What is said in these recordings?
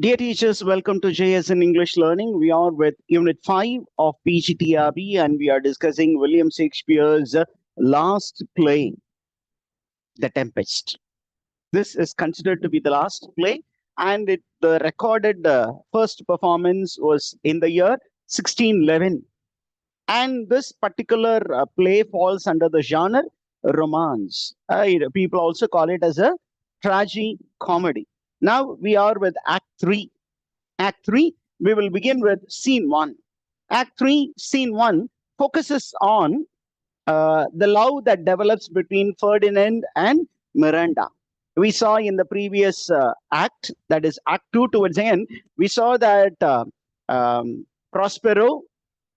Dear teachers, welcome to JSN English Learning. We are with Unit 5 of PGTRB and we are discussing William Shakespeare's last play, The Tempest. This is considered to be the last play, and the recorded first performance was in the year 1611. And this particular play falls under the genre romance. People also call it as a tragi-comedy. Now we are with Act 3. Act 3, we will begin with Scene 1. Act 3, Scene 1 focuses on the love that develops between Ferdinand and Miranda. We saw in the previous act, that is Act 2 towards the end, we saw that Prospero,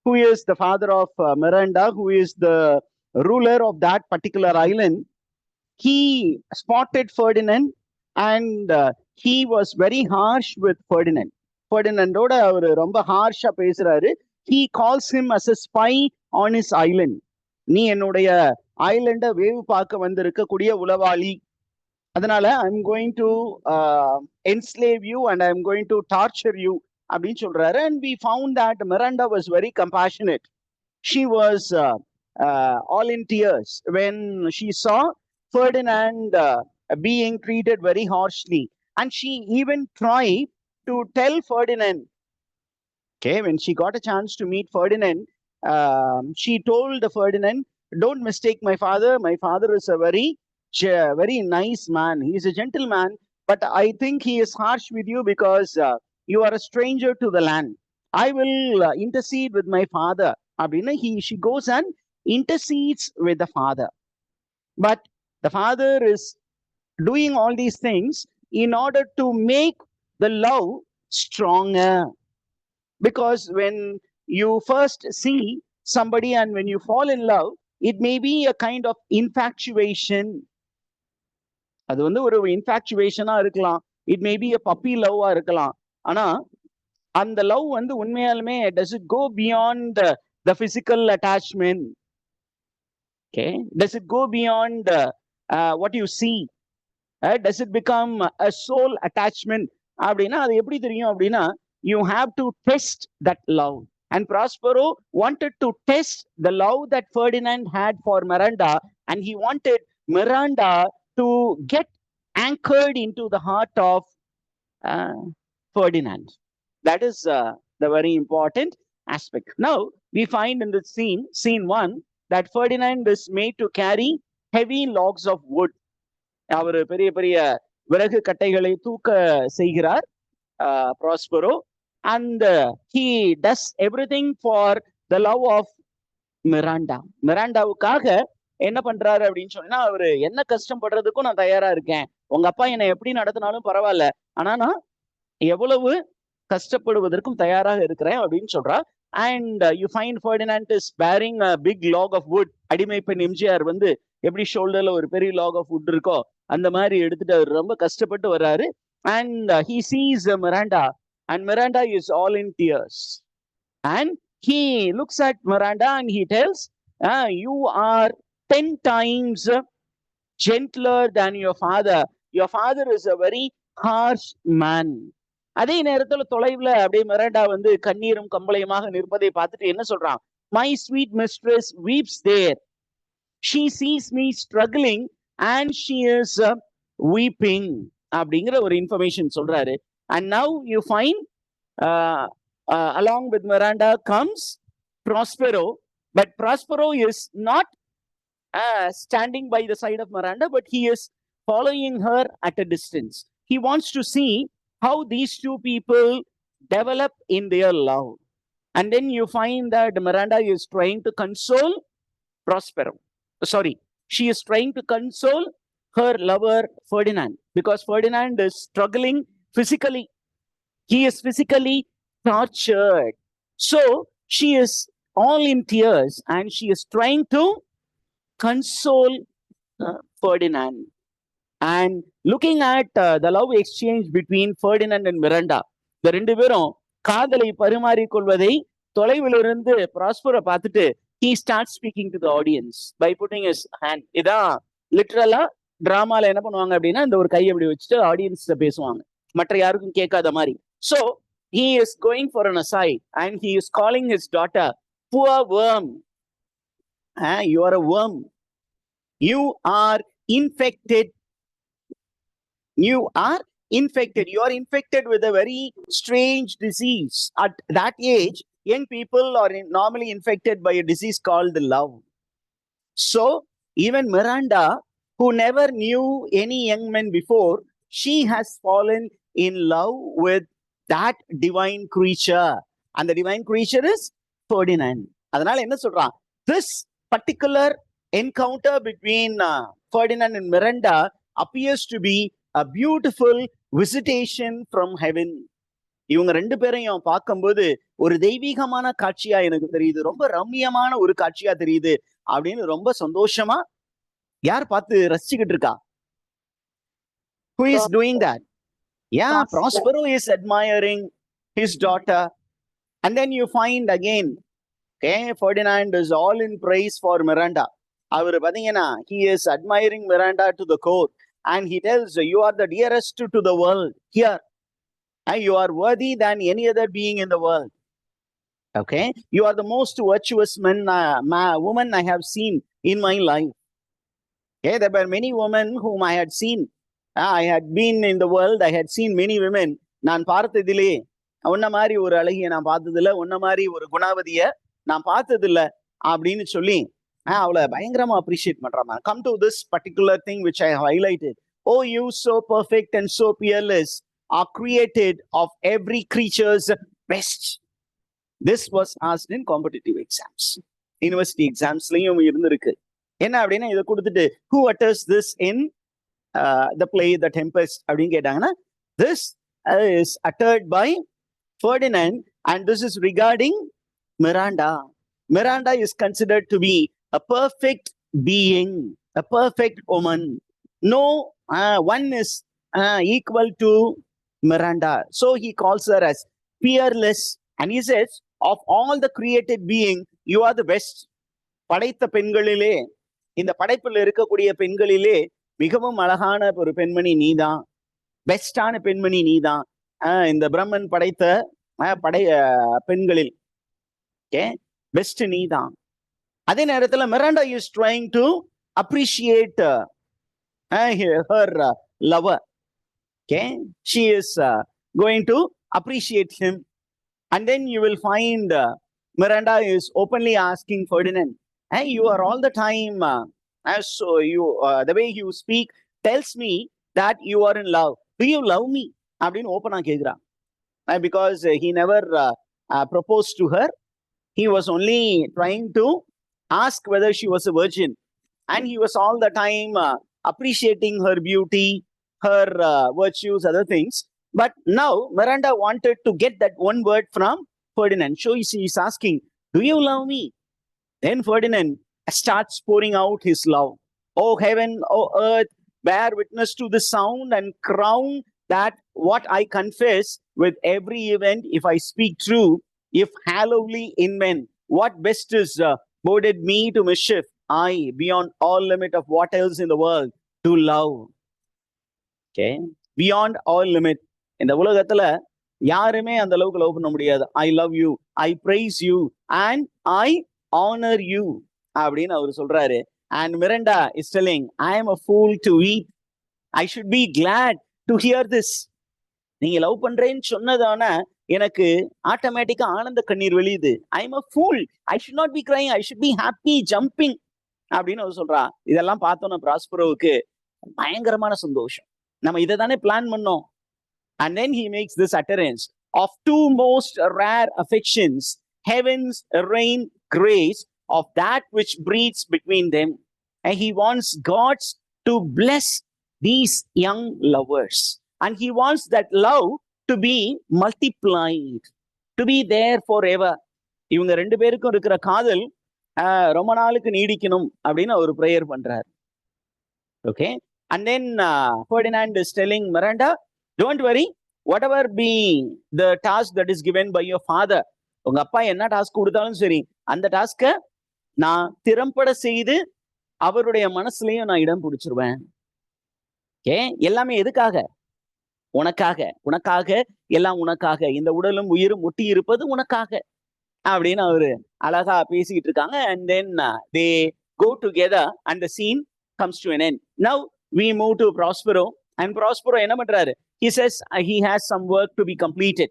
who is the father of Miranda, who is the ruler of that particular island, he spotted Ferdinand and he was very harsh with Ferdinand. Ferdinandoda அவர் ரொம்ப ஹார்ஷா பேசுறாரு. He calls him as a spy on his island. நீ என்னுடைய ஐலண்ட வேவு பார்க்க வந்திருக்கக்கூடிய உளவாளி. அதனால I'm going to enslave you and I'm going to torture you அப்படின்னு சொல்றாரு. And we found that Miranda was very compassionate. She was all in tears when she saw Ferdinand being treated very harshly. And she even tried to tell Ferdinand, okay, when she got a chance to meet Ferdinand, she told Ferdinand, don't mistake my father. My father is a very nice man. He is a gentleman, but I think he is harsh with you because you are a stranger to the land. I will intercede with my father. She goes and intercedes with the father. But the father is doing all these things in order to make the love stronger. Because when you first see somebody and when you fall in love, it may be a kind of infatuation. அது வந்து ஒரு இன்ஃபாக்சுவேஷனா இருக்கலாம். It may be a puppy love இருக்கலாம். ஆனா அந்த love வந்து உண்மையாலுமே does it go beyond the physical attachment? Okay, does it go beyond what you see? Does it become a soul attachment? அப்படின்னா அது எப்படி தெரியும் அப்படின்னா you have to test that love. And Prospero wanted to test the love that Ferdinand had for Miranda, and he wanted Miranda to get anchored into the heart of Ferdinand. That is the very important aspect. Now, we find in the scene 1, that Ferdinand is made to carry heavy logs of wood. அவர் பெரிய பெரிய விறகு கட்டைகளை தூக்க செய்கிறார் Prospero, and he does everything for the love of Miranda. மிராண்டாவுக்காக என்ன பண்றாரு அப்படின்னு சொன்னா, அவரு என்ன கஷ்டம் படுறதுக்கும் நான் தயாரா இருக்கேன். உங்க அப்பா என்னை எப்படி நடத்தினாலும் பரவாயில்ல, ஆனா நான் எவ்வளவு கஷ்டப்படுவதற்கும் தயாராக இருக்கிறேன் அப்படின்னு சொல்றா. And you find Ferdinand is bearing a big log of wood. அடிமை பெண் எம்ஜிஆர் வந்து எப்படி ஷோல்டர்ல ஒரு பெரிய log of wood இருக்கோ அந்த மாதிரி எடுத்துட்டு அவர் ரொம்ப கஷ்டப்பட்டு வர்றாரு. And he sees Miranda, and Miranda is all in tears. And he looks at Miranda and he tells, you are 10 times gentler than your father. Your father is a very harsh man. அதே நேரத்துல தொலைவுல அப்படியே Miranda வந்து கண்ணீரும் கம்பளையுமாக நிற்பதை பார்த்துட்டு என்ன சொல்றான்? My sweet mistress weeps there. She sees me struggling and she is weeping. அப்படிங்கிற ஒரு இன்ஃபர்மேஷன் சொல்றாரு. And now you find along with Miranda comes Prospero, but Prospero is not standing by the side of Miranda, but he is following her at a distance. He wants to see how these two people develop in their love. And then you find that Miranda is trying to console Prospero. Sorry, she is trying to console her lover Ferdinand, because Ferdinand is struggling physically. He is physically tortured. So she is all in tears and she is trying to console Ferdinand. And looking at the love exchange between Ferdinand and Miranda, the ரெண்டு பேரும் காதலை பரிமாறிக்கொள்வதை தொலைவிலிருந்து ப்ராஸ்பரை பார்த்துட்டு he starts speaking to the audience by putting his hand. இதான் லிட்டரலா டிராமால என்ன பண்ணுவாங்க அப்படின்னா, இந்த ஒரு கையை அப்படி வச்சுட்டு ஆடியன்ஸ் பேசுவாங்க, மற்ற யாருக்கும் கேட்காத மாதிரி. So he is going for an aside and he is calling his daughter, poor worm. You are a worm. You are infected. You are infected. You are infected with a very strange disease. At that age, young people are normally infected by a disease called love. So even Miranda, who never knew any young man before, she has fallen in love with that divine creature. And the divine creature is Ferdinand. அதனால என்ன சொல்றான்? This particular encounter between Ferdinand and Miranda appears to be a beautiful visitation from heaven. இவங்க ரெண்டு பேரையும் பார்க்கும்போது ஒரு தெய்வீகமான காட்சியா எனக்கு தெரியுது, ரொம்ப ரம்மியமான ஒரு காட்சியா தெரியுது அப்படின்னு ரொம்ப சந்தோஷமா யார் பார்த்து ரசிச்சுக்கிட்டு இருக்கா? Who is doing that? Yeah, Prospero is admiring his daughter. And then you find again, okay, Ferdinand is all in praise for Miranda. அவர் பாத்தீங்கன்னா, he is admiring Miranda to the core. And he tells, you are the dearest to the world here. And you are worthy than any other being in the world. Okay, you are the most virtuous woman I have seen in my life. Okay, there were many women whom I had seen. I had been in the world, I had seen many women. நான் பார்த்ததிலே உன்ன மாதிரி ஒரு அழகிய நான் பார்த்ததில்லை, உன்ன மாதிரி ஒரு குணாவதிய நான் பார்த்ததில்லை அப்படின்னு சொல்லி அவளை பயங்கரமா அப்ரிஷியேட் பண்றாங்க. Come to this particular thing which I highlighted. Oh, you so perfect and so peerless are created of every creature's best. This was asked in competitive exams. University examsலயும் இருந்திருக்கு. என்ன அப்படின்னா இதை கொடுத்துட்டு who utters this in the play The Tempest அப்படின்னு கேட்டாங்கன்னா, this is uttered by Ferdinand and this is regarding Miranda. Miranda is considered to be a perfect being, a perfect woman. No one is equal to Miranda. So he calls her as peerless and he says, of all the created being, you are the best. படைத்த பெண்களிலே, இந்த படைப்பில் இருக்கக்கூடிய பெண்களிலே மிகவும் அழகான ஒரு பெண்மணி நீதான், பெஸ்டான பெண்மணி நீதான், இந்த பிரம்மன் படைத்த பெண்களில் பெஸ்ட் நீதான். அதே நேரத்தில் Miranda is trying to appreciate her lover. Okay, she is going to appreciate him. And then you will find Miranda is openly asking Ferdinand, hey, you are all the time, so you, the way you speak tells me that you are in love. Do you love me? அப்படின்னு ஓப்பனா கேட்கிறான். Because he never proposed to her. He was only trying to ask whether she was a virgin. And he was all the time appreciating her beauty, her virtues, other things. But now Miranda wanted to get that one word from Ferdinand. So he is asking, do you love me? Then Ferdinand starts pouring out his love. Oh heaven, oh earth, bear witness to the sound and crown that what I confess with every event, if I speak true, if hallowly in men, what best is boded me to mischief, I, beyond all limit of what else in the world, to love. Okay, beyond all limit. இந்த உலகத்துல யாருமே அந்த அளவுக்கு love பண்ண முடியாது. I love you, I praise you and I honor you அப்படின்னு அவர் சொல்றாரு. And Miranda is telling, I am a fool to weep. I should be glad to hear this. நீங்க லவ் பண்றேன்னு சொன்னதான எனக்கு ஆட்டோமேட்டிக்கா ஆனந்த கண்ணீர் வெளியுது. I am a fool. I should not be crying. I should be happy, jumping அப்படின்னு அவர் சொல்றா. இதெல்லாம் பார்த்தோன்னா பிராஸ்பரோவுக்கு பயங்கரமான சந்தோஷம். நம்ம இதை தானே பிளான் பண்ணோம். And then he makes this utterance of two most rare affections, heaven's rain grace of that which breathes between them. And he wants gods to bless these young lovers. And he wants that love to be multiplied, to be there forever. இவங்க ரெண்டு பேருக்கும் இருக்கிற காதல் ரொம்ப நாளுக்கு நீடிக்கணும் அப்படின்னு ஒரு prayer பண்றார். Okay, and then Ferdinand is telling Miranda, don't worry, whatever be the task that is given by your father, உங்க அப்பா என்ன டாஸ்க் கொடுத்தாலும் சரி, அந்த டாஸ்க நான் திறம்பட செய்து அவருடைய மனசுலயும் நான் இடம் பிடிச்சிருவேன். ஓகே, எல்லாமே எதுக்காக? உனக்காக, உனக்காக, எல்லாம் உனக்காக, இந்த உடலும் உயிரும் ஒட்டி இருப்பது உனக்காக அப்படின்னு அவரு அழகா பேசிக்கிட்டு இருக்காங்க. And then they go together and the scene comes to an end. Now we move to Prospero, and Prospero என்ன பண்றாரு? He says he has some work to be completed.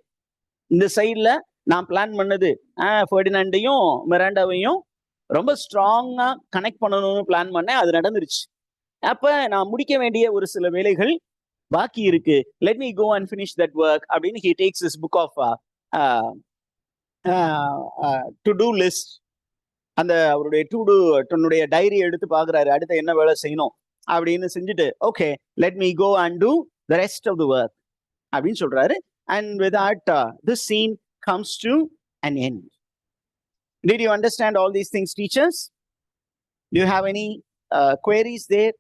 இந்த சைட்ல நான் பிளான் பண்ணது ஃபெர்டினாண்டையும் மிராண்டாவையும் ரொம்ப ஸ்ட்ராங்கா கனெக்ட் பண்ணணும்னு பிளான் பண்ணேன். அது நடந்துருச்சு. அப்ப நான் முடிக்க வேண்டிய ஒரு சில வேலைகள் பாக்கி இருக்கு. Let me go and finish that work அப்படின்னு he takes this book of to do list, அந்த அவருடைய தன்னுடைய டைரி எடுத்து பாக்குறாரு, அடுத்து என்ன வேலை செய்யணும் அப்படின்னு செஞ்சுட்டு, okay let me go and do the rest of the work அப்படின்னு சொல்றாரு. And with that this scene comes to an end. Did you understand all these things, teachers? Do you have any queries there?